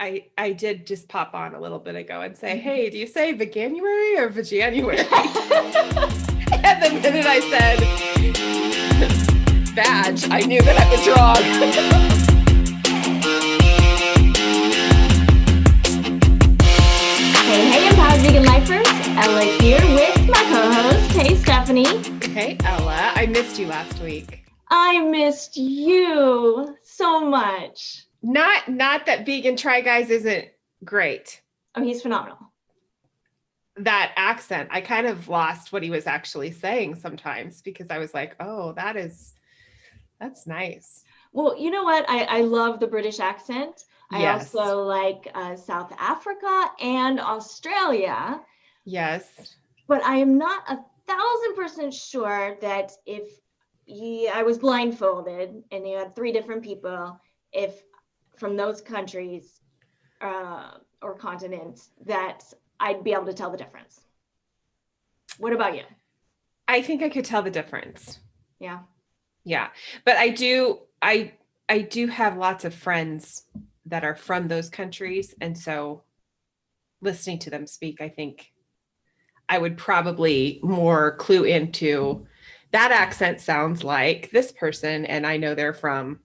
I did just pop on a little bit ago and say, hey, do you say Veganuary or Veganuary? And the minute I said vag, I knew that I was wrong. Hey, empowered vegan lifers. Ella here with my co-host. Hey, Stephanie. Hey, Ella. I missed you last week. I missed you so much. Not that Vegan Try Guys isn't great. Oh, he's phenomenal. That accent, I kind of lost what he was actually saying sometimes because I was like, oh, that's nice. Well, you know what? I love the British accent. Yes. I also like South Africa and Australia. Yes. But I am not 1,000% sure that if I was blindfolded and you had three different people, if from those countries or continents, that I'd be able to tell the difference. What about you? I think I could tell the difference. Yeah. Yeah. But I do have lots of friends that are from those countries. And so listening to them speak, I think I would probably more clue into that accent sounds like this person. And I know they're from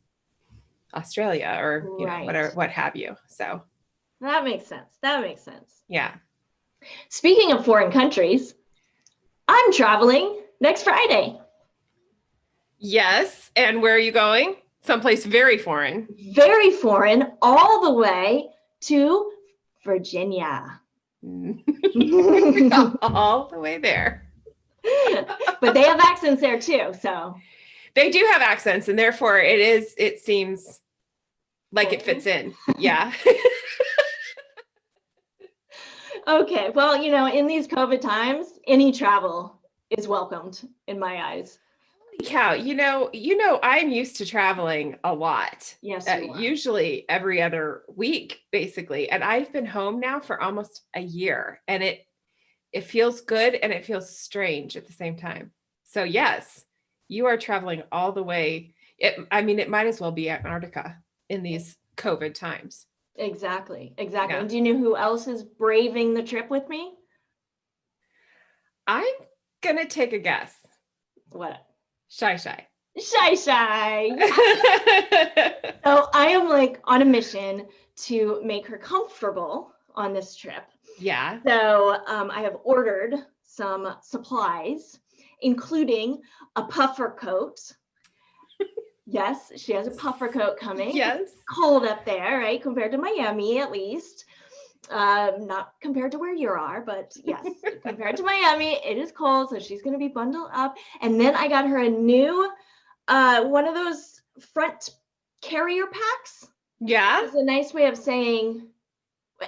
Australia or, you know, whatever, what have you. So that makes sense. Yeah. Speaking of foreign countries, I'm traveling next Friday. Yes. And where are you going? Someplace very foreign. Very foreign, all the way to Virginia. All the way there. But they have accents there too, so. They do have accents, and therefore it seems like it fits in. Yeah. Okay, well, you know, in these COVID times, any travel is welcomed in my eyes. Holy cow, you know, I'm used to traveling a lot. Yes, usually every other week, basically. And I've been home now for almost a year, and it feels good and it feels strange at the same time. So yes, you are traveling all the way. It might as well be Antarctica in these COVID times. Exactly. Yeah. And do you know who else is braving the trip with me? I'm going to take a guess. What? Shy. So I am like on a mission to make her comfortable on this trip. Yeah. So I have ordered some supplies, including a puffer coat. Yes, she has a puffer coat coming. Yes. It's cold up there, right? Compared to Miami, at least. Not compared to where you are, but yes, compared to Miami, it is cold. So she's going to be bundled up. And then I got her a new, one of those front carrier packs. Yeah. It's a nice way of saying, I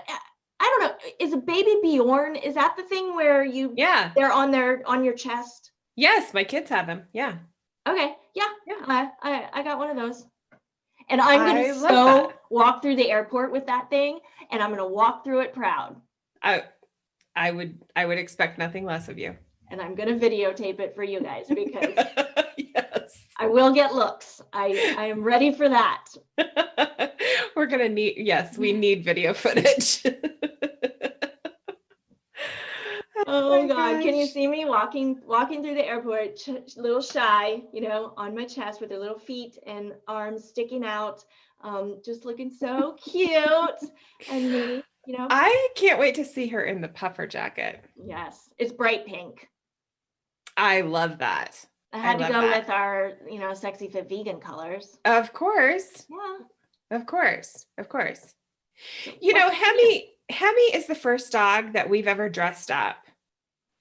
don't know. Is a baby Bjorn? Is that the thing where they're on your chest? Yes, my kids have them. Yeah. Okay. Yeah. I got one of those, and I'm gonna walk through the airport with that thing, and I'm gonna walk through it proud. I would expect nothing less of you. And I'm gonna videotape it for you guys because yes, I will get looks. I am ready for that. We're gonna we need video footage. Oh my God, can you see me walking through the airport, a little shy, you know, on my chest with her little feet and arms sticking out, just looking so cute. And me, you know. I can't wait to see her in the puffer jacket. Yes, it's bright pink. I love that. I had to go with our, you know, sexy fit vegan colors. Of course. Yeah. Of course. You know, Hemi is the first dog that we've ever dressed up.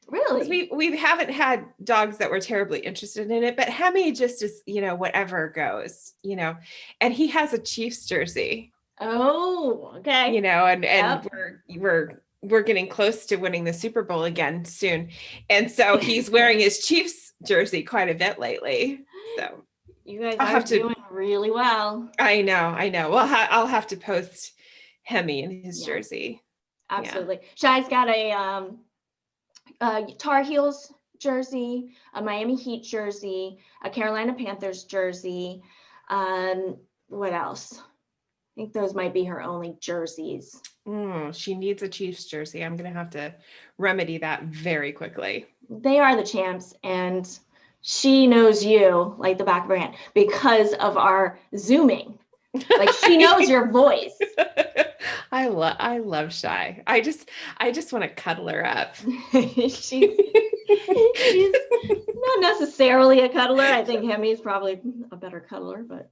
Really? We haven't had dogs that were terribly interested in it, but Hemi just is, you know, whatever goes, you know, and he has a Chiefs jersey. Oh, okay. You know, and we're getting close to winning the Super Bowl again soon. And so he's wearing his Chiefs jersey quite a bit lately. So you guys are doing really well. I know. Well, I'll have to post Hemi in his jersey. Absolutely. Yeah. Shy's got a Tar Heels jersey, a Miami Heat jersey, a Carolina Panthers jersey. What else? think those might be her only jerseys. She needs a Chiefs jersey. I'm going to have to remedy that very quickly. They are the champs, and she knows you like the back of her hand because of our Zooming. Like she knows your voice. I love Shy. I just want to cuddle her up. she's not necessarily a cuddler. I think Hemi's probably a better cuddler, but.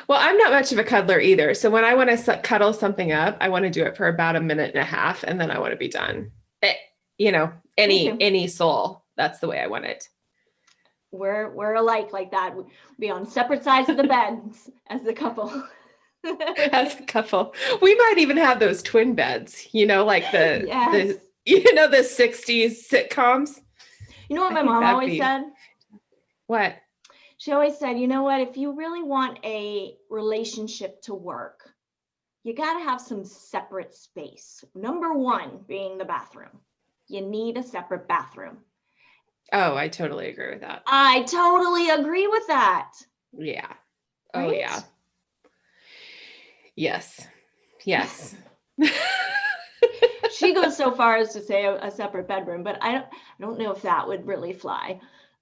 Well, I'm not much of a cuddler either. So when I want to cuddle something up, I want to do it for about a minute and a half, and then I want to be done. Any soul. That's the way I want it. We're alike like that. We'll be on separate sides of the beds as the couple. As a couple. We might even have those twin beds, like the 60s sitcoms. You know what my mom always said? What? She always said, you know what, if you really want a relationship to work, you got to have some separate space. Number one being the bathroom. You need a separate bathroom. Oh, I totally agree with that. I totally agree with that. Yeah. Right? Oh, yeah. Yes. She goes so far as to say a separate bedroom, but I don't know if that would really fly.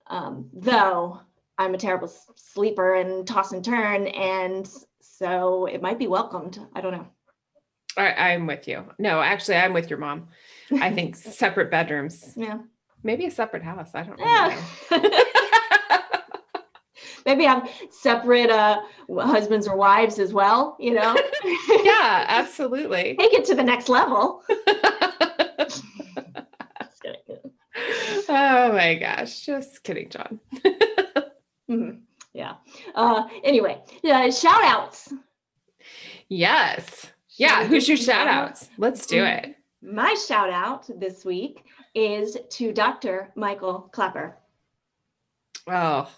Though I'm a terrible sleeper and toss and turn, and so it might be welcomed. I don't know. I'm with you. No, actually, I'm with your mom. I think separate bedrooms. Yeah. Maybe a separate house. I don't know. Maybe have separate husbands or wives as well, Yeah, absolutely. Take it to the next level. Oh my gosh. Just kidding, John. Mm-hmm. Yeah. Anyway, shout outs. Yes. Yeah. Who's your shout outs? Let's do it. My shout out this week is to Dr. Michael Clapper. Oh,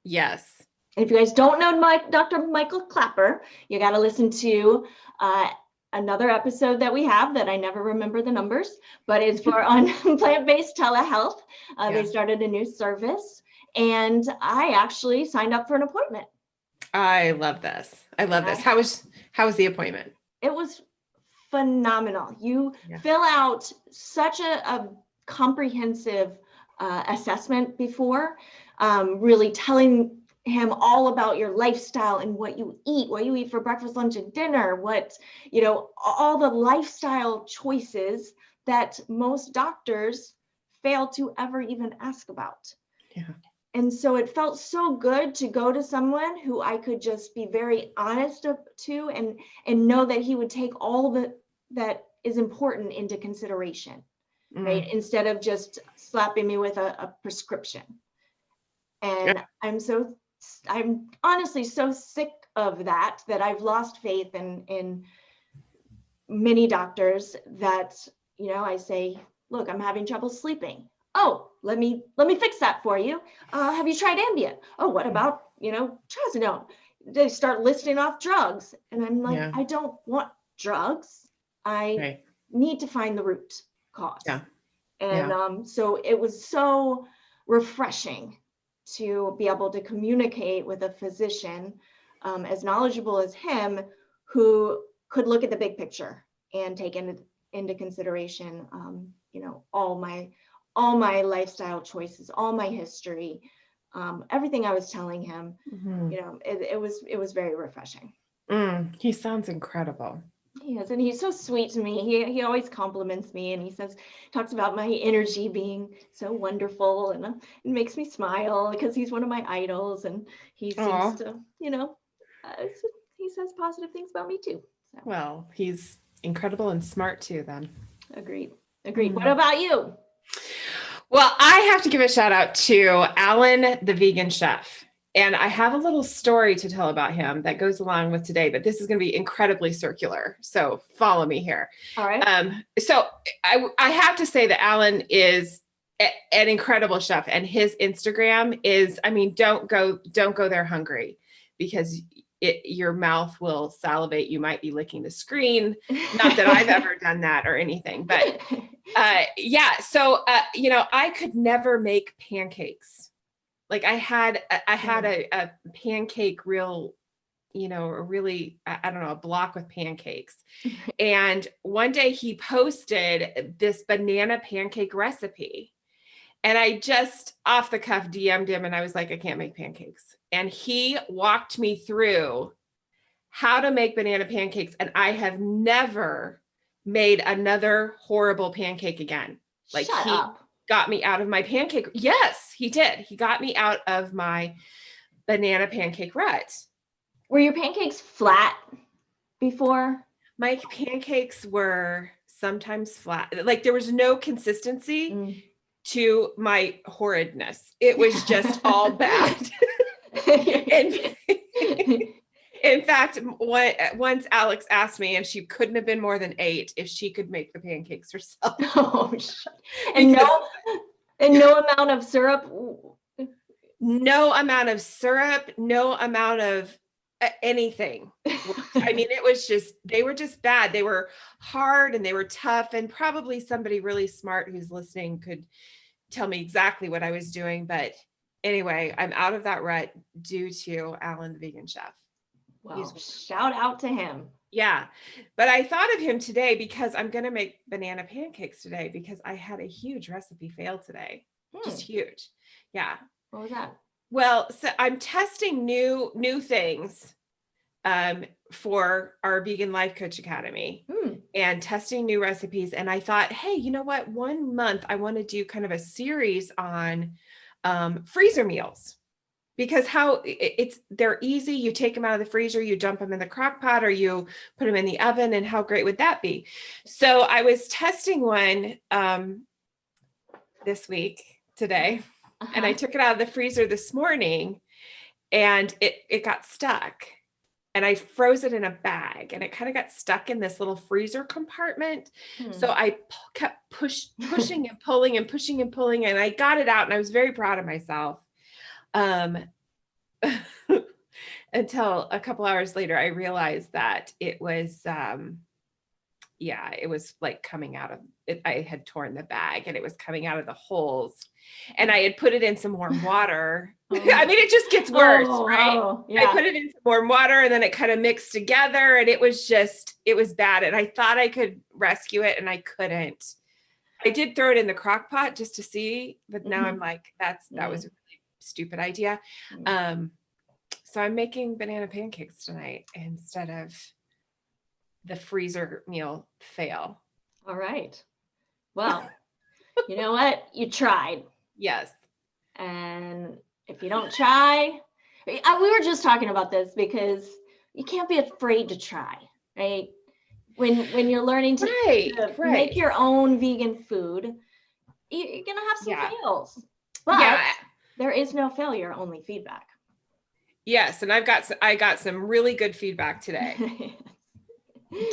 yes. If you guys don't know Dr. Michael Clapper, you got to listen to another episode that we have that I never remember the numbers, but it's on plant-based telehealth. They started a new service, and I actually signed up for an appointment. I love this. How was the appointment? It was phenomenal. You fill out such a comprehensive assessment before, really telling him all about your lifestyle and what you eat for breakfast, lunch, and dinner, all the lifestyle choices that most doctors fail to ever even ask about. Yeah. And so it felt so good to go to someone who I could just be very honest to and know that he would take all that is important into consideration, right? Instead of just slapping me with a prescription. And I'm honestly so sick of that I've lost faith in many doctors that, I say, look, I'm having trouble sleeping. Oh, let me fix that for you. Have you tried Ambien? Oh, what about, trazodone? They start listing off drugs. And I'm like, I don't want drugs. I need to find the root cause. Yeah. And so it was so refreshing to be able to communicate with a physician as knowledgeable as him, who could look at the big picture and take into consideration, all my lifestyle choices, all my history, everything I was telling him. It was very refreshing. He sounds incredible. He is, and he's so sweet to me. He always compliments me, and he talks about my energy being so wonderful, and it makes me smile because he's one of my idols, and he seems to, he says positive things about me too. So. Well, he's incredible and smart too, then. Agreed. What about you? Well, I have to give a shout out to Alan, the vegan chef. And I have a little story to tell about him that goes along with today, but this is going to be incredibly circular. So follow me here. All right. So I have to say that Alan is an incredible chef, and his Instagram is, don't go there hungry, because your mouth will salivate. You might be licking the screen. Not that I've ever done that or anything, but So, I could never make pancakes. Like I had a pancake reel a really, I don't know, a block with pancakes. And one day he posted this banana pancake recipe. And I just off the cuff DM'd him and I was like, I can't make pancakes. And he walked me through how to make banana pancakes. And I have never made another horrible pancake again. Like Shut he up. got me out of my pancake. Yes, he did. He got me out of my banana pancake rut. Were your pancakes flat before? My pancakes were sometimes flat. Like there was no consistency to my horridness. It was just all bad. In fact, once Alex asked me, and she couldn't have been more than 8, if she could make the pancakes herself. Oh, and no amount of syrup. No amount of syrup. No amount of anything. I mean, they were just bad. They were hard and they were tough. And probably somebody really smart who's listening could tell me exactly what I was doing. But anyway, I'm out of that rut due to Alan, the vegan chef. Well, shout out to him. Yeah. But I thought of him today because I'm going to make banana pancakes today because I had a huge recipe fail today. Just huge. Yeah. What was that? Well, so I'm testing new things for our Vegan Life Coach Academy and testing new recipes. And I thought, hey, you know what? 1 month I want to do kind of a series on freezer meals. Because they're easy. You take them out of the freezer, you dump them in the crock pot, or you put them in the oven, and how great would that be? So I was testing one this week today, and I took it out of the freezer this morning, and it got stuck. And I froze it in a bag, and it kind of got stuck in this little freezer compartment. So I kept pushing and pulling and pushing and pulling, and I got it out, and I was very proud of myself. Until a couple hours later, I realized that it was, it was like coming out of it. I had torn the bag and it was coming out of the holes, and I had put it in some warm water. I mean, it just gets worse, right? Yeah. I put it in some warm water and then it kind of mixed together, and it was bad. And I thought I could rescue it, and I couldn't. I did throw it in the crock pot just to see, but now I'm like, that was stupid idea. So I'm making banana pancakes tonight instead of the freezer meal fail. All right. Well, you know what? You tried. Yes. And if you don't try, we were just talking about this because you can't be afraid to try, right? When you're learning to make your own vegan food, you're gonna have some fails. But there is no failure, only feedback. Yes, and I got some really good feedback today.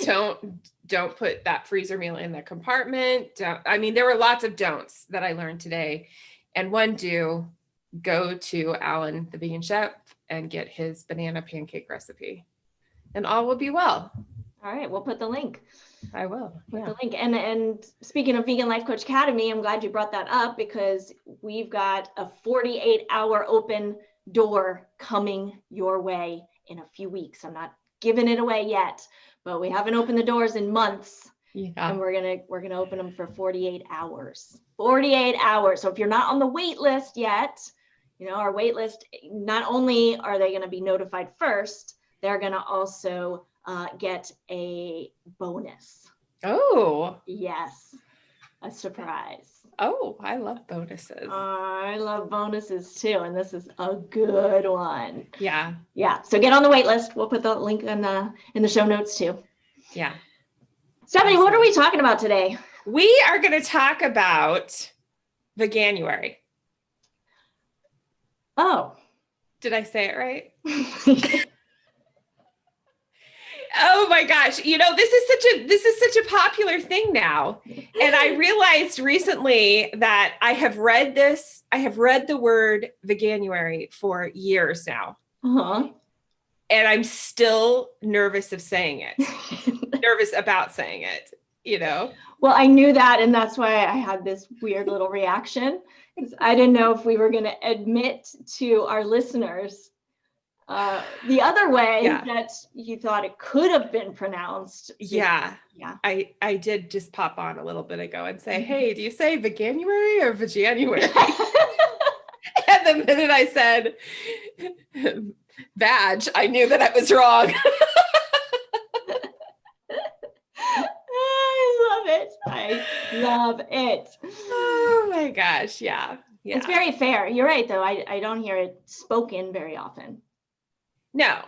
Don't put that freezer meal in the compartment. I mean, there were lots of don'ts that I learned today, and one go to Alan, the vegan chef, and get his banana pancake recipe, and all will be well. All right, we'll put the link. I will put the link. And speaking of Vegan Life Coach Academy, I'm glad you brought that up because we've got a 48-hour open door coming your way in a few weeks. I'm not giving it away yet, but we haven't opened the doors in months. And we're gonna open them for 48 hours. 48 hours. So if you're not on the wait list yet, our wait list, not only are they gonna be notified first, they're gonna also get a bonus. Oh. Yes. A surprise. Oh, I love bonuses. I love bonuses too. And this is a good one. Yeah. Yeah. So get on the wait list. We'll put the link in the show notes too. Yeah. Stephanie, what are we talking about today? We are going to talk about Veganuary. Oh. Did I say it right? Oh my gosh. This is such a popular thing now. And I realized recently that I have read the word Veganuary for years now. Uh-huh. And I'm still nervous of saying it. Nervous about saying it, Well, I knew that, and that's why I had this weird little reaction. Because I didn't know if we were going to admit to our listeners the other way Yeah. that you thought it could have been pronounced. Yeah. Yeah. I did just pop on a little bit ago and say, hey, do you say Veganuary or Veganuary? And the minute I said vag, I knew that I was wrong. I love it. Oh my gosh. Yeah. It's very fair. You're right, though. I don't hear it spoken very often. No,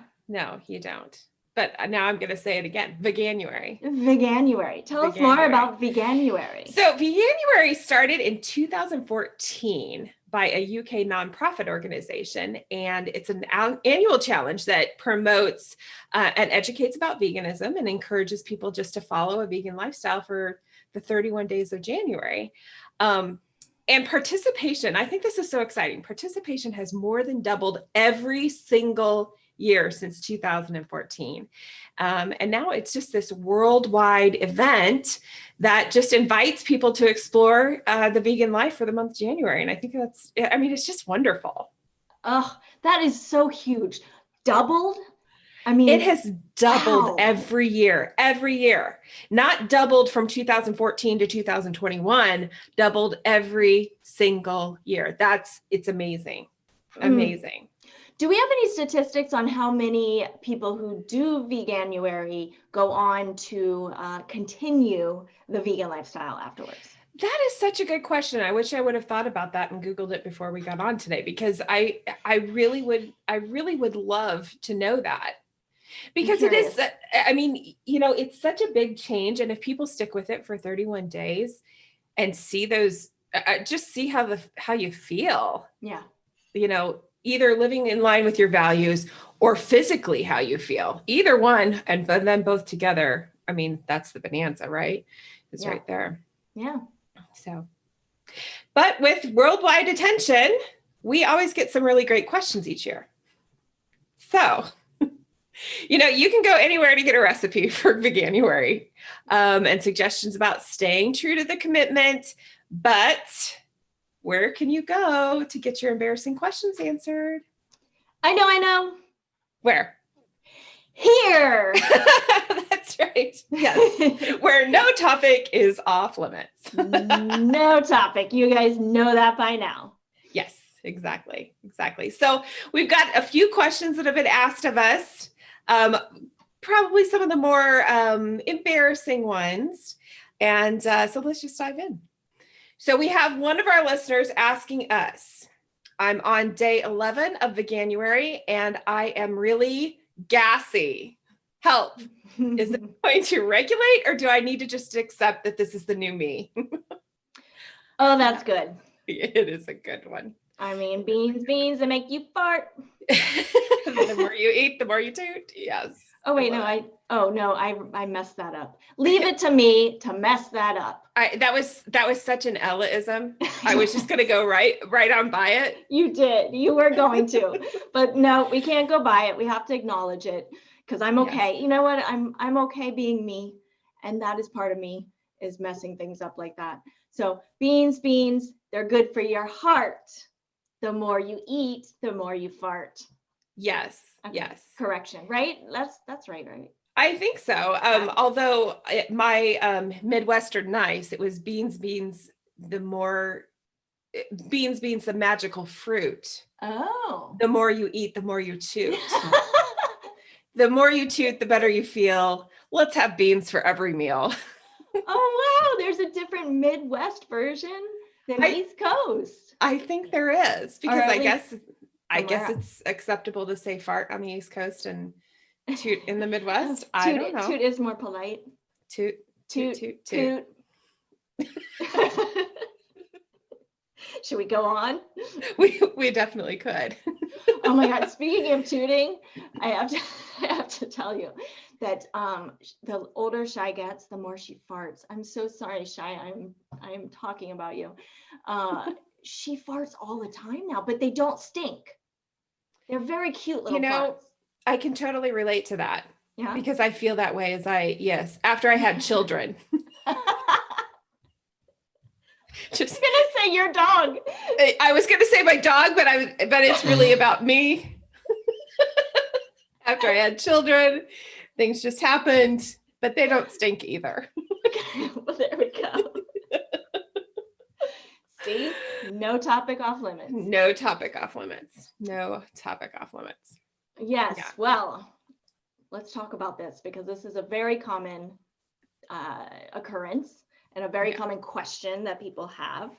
you don't. But now I'm going to say it again. Veganuary. Veganuary. Tell us more about Veganuary. So Veganuary started in 2014 by a UK nonprofit organization, and it's an annual challenge that promotes and educates about veganism and encourages people just to follow a vegan lifestyle for the 31 days of January. And participation, I think this is so exciting. Participation has more than doubled every single year since 2014. And now it's just this worldwide event that just invites people to explore the vegan life for the month of January. And I think it's just wonderful. Oh, that is so huge. Doubled? I mean, it has doubled every year, not doubled from 2014 to 2021, doubled every single year. It's amazing. Amazing. Do we have any statistics on how many people who do Veganuary go on to continue the vegan lifestyle afterwards? That is such a good question. I wish I would have thought about that and Googled it before we got on today, because I really would love to know that. Because it is, it's such a big change. And if people stick with it for 31 days and see those, just see how you feel. Yeah. Either living in line with your values or physically how you feel, either one. And then both together, that's the bonanza, right? It's right there. Yeah. So, but with worldwide attention, we always get some really great questions each year. So, you can go anywhere to get a recipe for Veganuary and suggestions about staying true to the commitment, but where can you go to get your embarrassing questions answered? I know. Where? Here. That's right. Yes. Where no topic is off limits. No topic. You guys know that by now. Yes, exactly. So we've got a few questions that have been asked of us. Probably some of the more embarrassing ones. And so let's just dive in. So we have one of our listeners asking us, I'm on day 11 of Veganuary and I am really gassy. Help. Is it going to regulate, or do I need to just accept that this is the new me? Oh, that's good. It is a good one. Beans that make you fart. The more you eat, the more you toot. Yes. Oh, wait, I messed that up. Leave it to me to mess that up. That was such an Ella-ism. I was just going to go right on by it. You did. You were going to. But no, we can't go by it. We have to acknowledge it, because I'm okay. Yes. You know what? I'm okay being me. And that is part of me, is messing things up like that. So beans, they're good for your heart. The more you eat, the more you fart. Yes. Okay. Yes. Correction, right? That's right? I think so. Although my Midwestern nice, it was beans, the magical fruit. Oh. The more you eat, the more you toot. The more you toot, the better you feel. Let's have beans for every meal. Oh, wow. There's a different Midwest version than East Coast. I think there is, because I guess it's acceptable to say fart on the East Coast and toot in the Midwest. I don't know. Toot is more polite. Toot. Should we go on? We definitely could. Oh my God. Speaking of tooting, I have to tell you that the older Shy gets, the more she farts. I'm so sorry, Shy. I'm talking about you. She farts all the time now, but they don't stink. They're very cute little farts. I can totally relate to that. Yeah. Because I feel that way after I had children. Just gonna say your dog. I was gonna say my dog, but it's really about me. After I had children, things just happened, but they don't stink either. Well, there we go. See, no topic off limits. No topic off limits. No topic off limits. Yes. Yeah. Well, let's talk about this because this is a very common occurrence and a very common question that people have.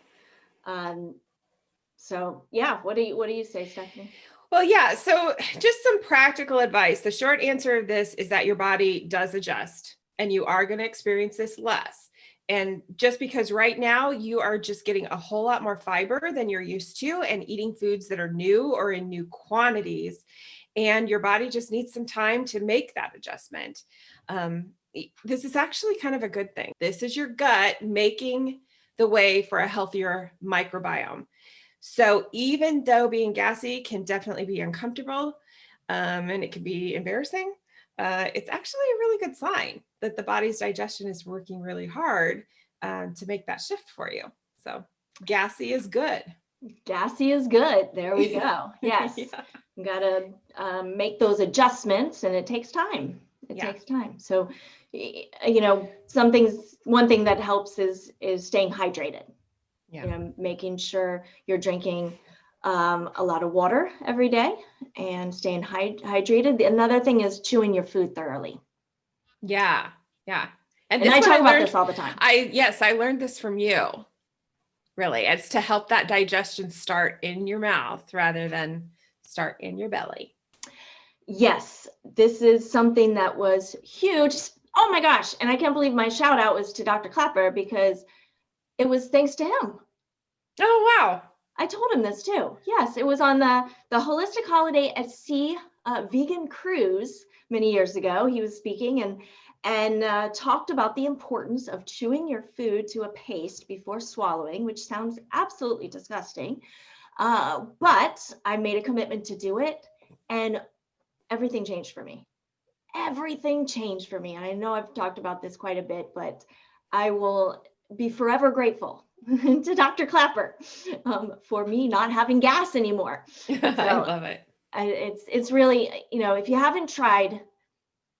So yeah, what do you say, Stephanie? Well, yeah. So just some practical advice. The short answer of this is that your body does adjust and you are going to experience this less. And just because right now you are just getting a whole lot more fiber than you're used to and eating foods that are new or in new quantities, and your body just needs some time to make that adjustment. This is actually kind of a good thing. This is your gut making the way for a healthier microbiome. So even though being gassy can definitely be uncomfortable and it can be embarrassing, it's actually a really good sign that the body's digestion is working really hard to make that shift for you. So gassy is good. Gassy is good. There we go. Yes. Yeah. You got to make those adjustments and it takes time. It takes time. So, one thing that helps is staying hydrated. Yeah. Making sure you're drinking a lot of water every day and staying hydrated. Another thing is chewing your food thoroughly. Yeah. Yeah. And I talk about this all the time. I learned this from you. Really, it's to help that digestion start in your mouth rather than start in your belly. Yes, this is something that was huge. Oh my gosh. And I can't believe my shout out was to Dr. Clapper because it was thanks to him. Oh, wow. I told him this too. Yes, it was on the Holistic Holiday at Sea vegan cruise many years ago. He was speaking and talked about the importance of chewing your food to a paste before swallowing, which sounds absolutely disgusting. But I made a commitment to do it and everything changed for me. Everything changed for me. I know I've talked about this quite a bit, but I will be forever grateful to Dr. Clapper for me not having gas anymore. So, I love it. It's really, if you haven't tried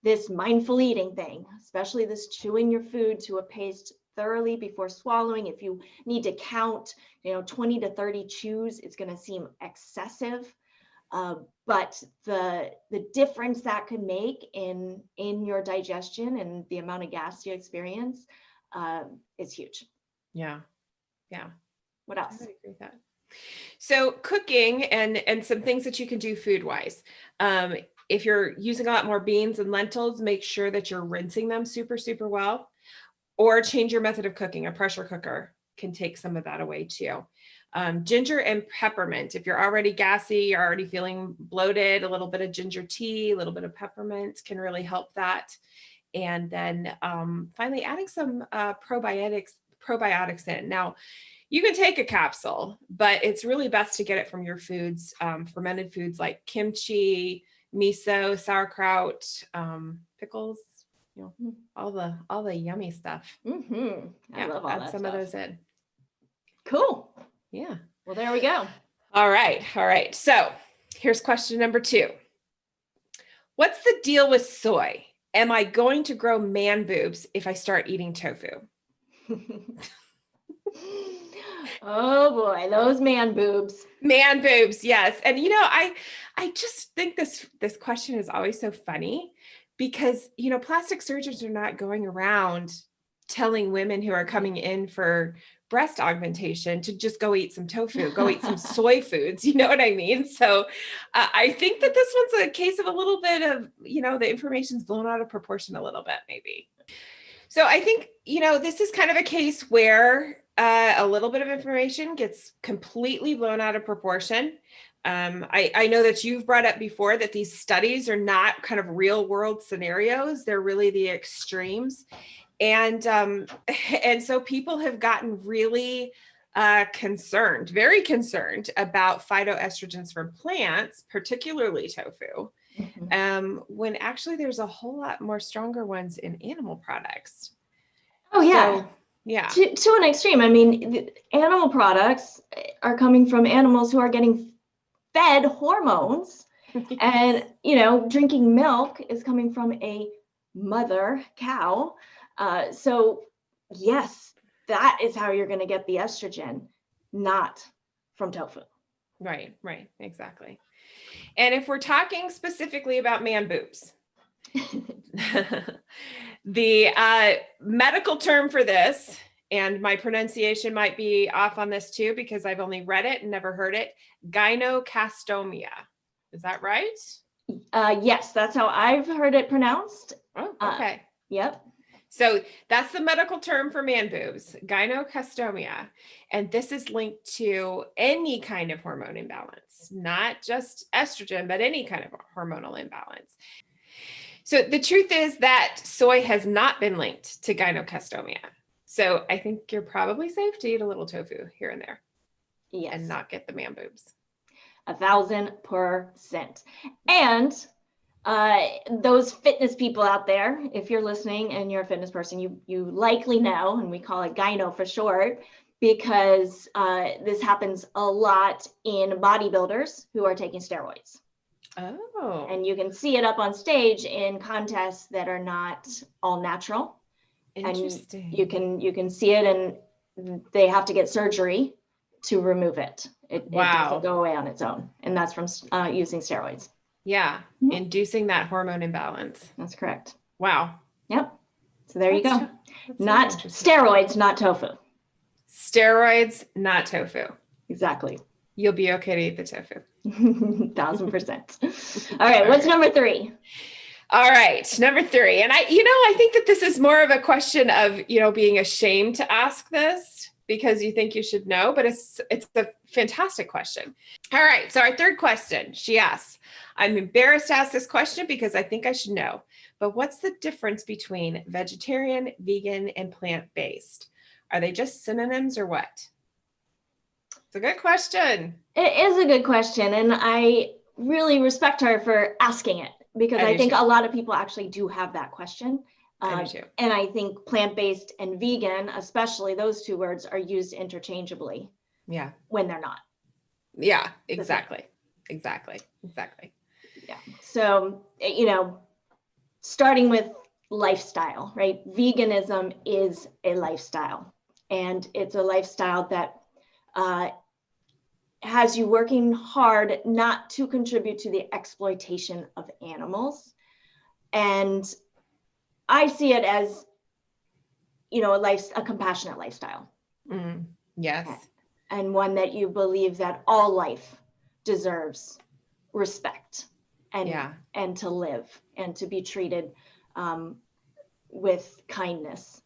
this mindful eating thing, especially this chewing your food to a paste thoroughly before swallowing, if you need to count, 20 to 30 chews, it's going to seem excessive. But the difference that could make in your digestion and the amount of gas you experience is huge. Yeah. Yeah. What else? I would agree with that. So cooking and some things that you can do food wise. If you're using a lot more beans and lentils, make sure that you're rinsing them super, super well, or change your method of cooking. A pressure cooker can take some of that away too. Ginger and peppermint. If you're already gassy, you're already feeling bloated, a little bit of ginger tea, a little bit of peppermint can really help that. And then finally adding some probiotics in. Now, you can take a capsule, but it's really best to get it from your foods, fermented foods like kimchi, miso, sauerkraut, pickles, all the yummy stuff. Mm-hmm. I love all that some stuff. of those in. Cool. Yeah. Well, there we go. All right. So here's question number 2. What's the deal with soy? Am I going to grow man boobs if I start eating tofu? Oh boy, those man boobs. Man boobs, yes. And I just think this question is always so funny because plastic surgeons are not going around telling women who are coming in for breast augmentation to just go eat some tofu, go eat some soy foods. You know what I mean? So I think that this one's a case of a little bit of, the information's blown out of proportion a little bit, maybe. So I think, this is kind of a case where a little bit of information gets completely blown out of proportion. I know that you've brought up before that these studies are not kind of real world scenarios. They're really the extremes. And so people have gotten really concerned, very concerned about phytoestrogens from plants, particularly tofu, when actually there's a whole lot more stronger ones in animal products. Oh, yeah. So, yeah. To an extreme. I mean, the animal products are coming from animals who are getting fed hormones And, drinking milk is coming from a mother cow. So yes, that is how you're going to get the estrogen, not from tofu. Right, exactly. And if we're talking specifically about man boobs, the medical term for this, and my pronunciation might be off on this too, because I've only read it and never heard it, Gynocastomia. Is that right? Yes, that's how I've heard it pronounced. Oh, okay. Yep. So that's the medical term for man boobs, gynocastomia. And this is linked to any kind of hormone imbalance, not just estrogen, but any kind of hormonal imbalance. So the truth is that soy has not been linked to gynocastomia. So I think you're probably safe to eat a little tofu here and there. Yes. And not get the man boobs. 1,000%. And those fitness people out there, if you're listening and you're a fitness person, you likely know, and we call it gyno for short, because this happens a lot in bodybuilders who are taking steroids. Oh. And you can see it up on stage in contests that are not all natural. Interesting. And you can see it, and they have to get surgery to remove it. It doesn't go away on its own. And that's from using steroids. Yeah. Mm-hmm. Inducing that hormone imbalance. That's correct. Wow. Yep. So there you go. Not steroids, not tofu. Steroids, not tofu. Exactly. You'll be okay to eat the tofu. 1,000%. All right. What's number 3? All right. Number 3. And I think that this is more of a question of, being ashamed to ask this because you think you should know, but it's a fantastic question. All right. So our third question, she asks, I'm embarrassed to ask this question because I think I should know, but what's the difference between vegetarian, vegan, and plant-based? Are they just synonyms or what? It's a good question. It is a good question. And I really respect her for asking it because I think a lot of people actually do have that question. I do too. And I think plant-based and vegan, especially those two words, are used interchangeably. Yeah. When they're not. Yeah, exactly. Yeah. So, starting with lifestyle, right? Veganism is a lifestyle, and it's a lifestyle that has you working hard not to contribute to the exploitation of animals. And I see it as, a compassionate lifestyle. Mm, yes. And one that you believe that all life deserves respect and to live and to be treated with kindness,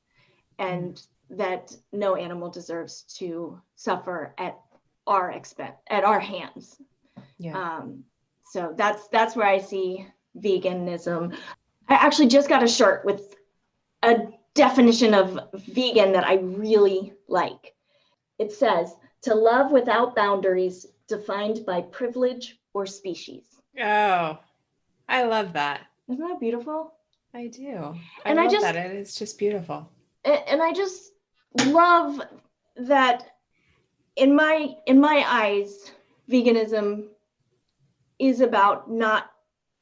and that no animal deserves to suffer at our expense, at our hands. Yeah. So that's where I see veganism. I actually just got a shirt with a definition of vegan that I really like. It says, to love without boundaries defined by privilege or species. Oh, I love that. Isn't that beautiful? I do. I love that. It's just beautiful. And I just love that in my eyes, veganism is about not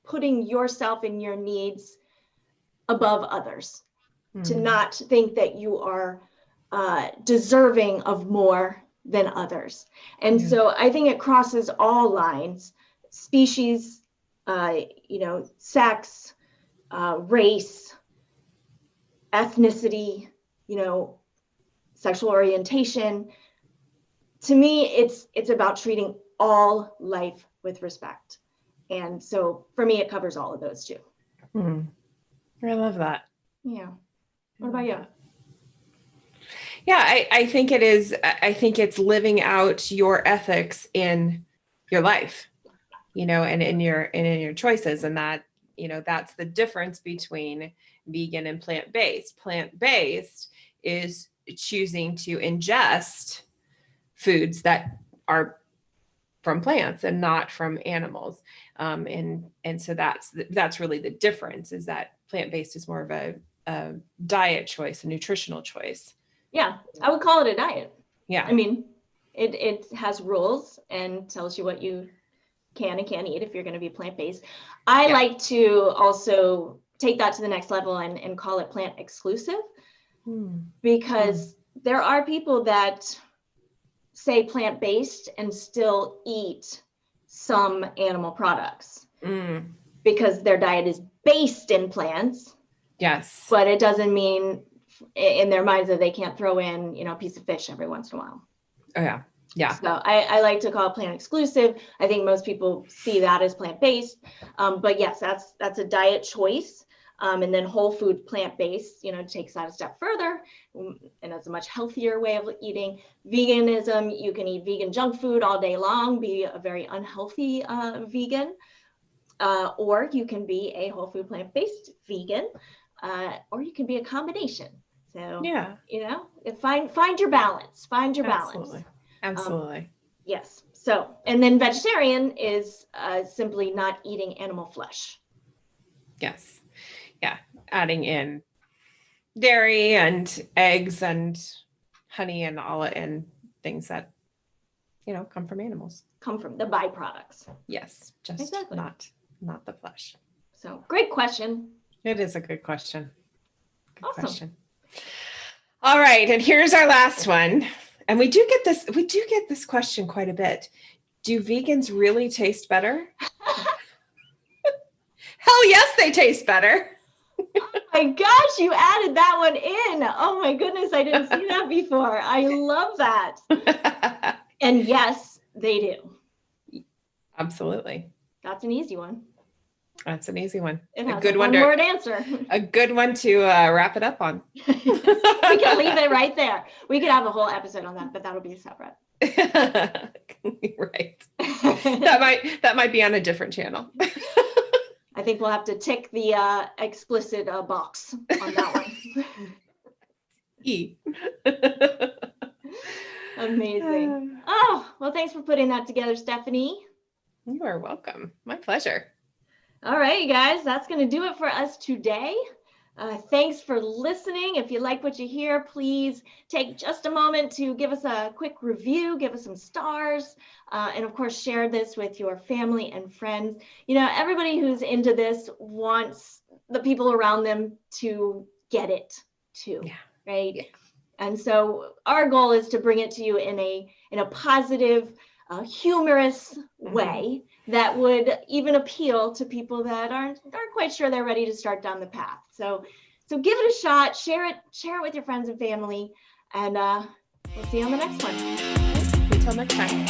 putting yourself and your needs above others, to not think that you are deserving of more than others. And so I think it crosses all lines, species, sex, race, ethnicity, sexual orientation. To me, it's about treating all life with respect. And so for me, it covers all of those too. I love that. Yeah. What about you? Yeah, I think it is. I think it's living out your ethics in your life, and in your choices. And that, that's the difference between vegan and plant-based. Plant-based is choosing to ingest foods that are from plants and not from animals. And so that's really the difference, is that plant-based is more of a diet choice, a nutritional choice. Yeah, I would call it a diet. Yeah. I mean, it has rules and tells you what you can and can't eat if you're going to be plant-based. I Yeah. like to also take that to the next level and call it plant exclusive, because there are people that say plant-based and still eat some animal products because their diet is based in plants. Yes. But it doesn't mean in their minds that they can't throw in, a piece of fish every once in a while. Oh yeah. Yeah. So I like to call it plant exclusive. I think most people see that as plant-based. But yes, that's a diet choice. And then whole food plant-based, takes that a step further, and it's a much healthier way of eating. Veganism, you can eat vegan junk food all day long, be a very unhealthy vegan, or you can be a whole food plant-based vegan, or you can be a combination. So yeah, find your balance. Find your absolutely. balance. Absolutely. Yes. So, and then vegetarian is simply not eating animal flesh. Yes. Yeah. Adding in dairy and eggs and honey and all and things that, come from animals. Come from the byproducts. Yes. Just Exactly. not the flesh. So great question. It is a good question. Good Awesome. question. All right. And here's our last one. And we do get this question quite a bit. Do vegans really taste better? Hell yes, they taste better. Oh my gosh, you added that one in. Oh my goodness, I didn't see that before. I love that. And yes, they do. Absolutely. That's an easy one. That's an easy one. It A has good a one one-word answer. A good one to wrap it up on. We can leave it right there. We could have a whole episode on that, but that'll be separate. Right. That might be on a different channel. I think we'll have to tick the explicit box on that one. E. Amazing. Oh, well, thanks for putting that together, Stephanie. You are welcome. My pleasure. All right, you guys, that's going to do it for us today. Thanks for listening. If you like what you hear, please take just a moment to give us a quick review, give us some stars, and of course, share this with your family and friends. Everybody who's into this wants the people around them to get it too, right? Yeah. And so our goal is to bring it to you in a positive, humorous way that would even appeal to people that aren't quite sure they're ready to start down the path. So give it a shot, share it with your friends and family, and we'll see you on the next one. Until next time.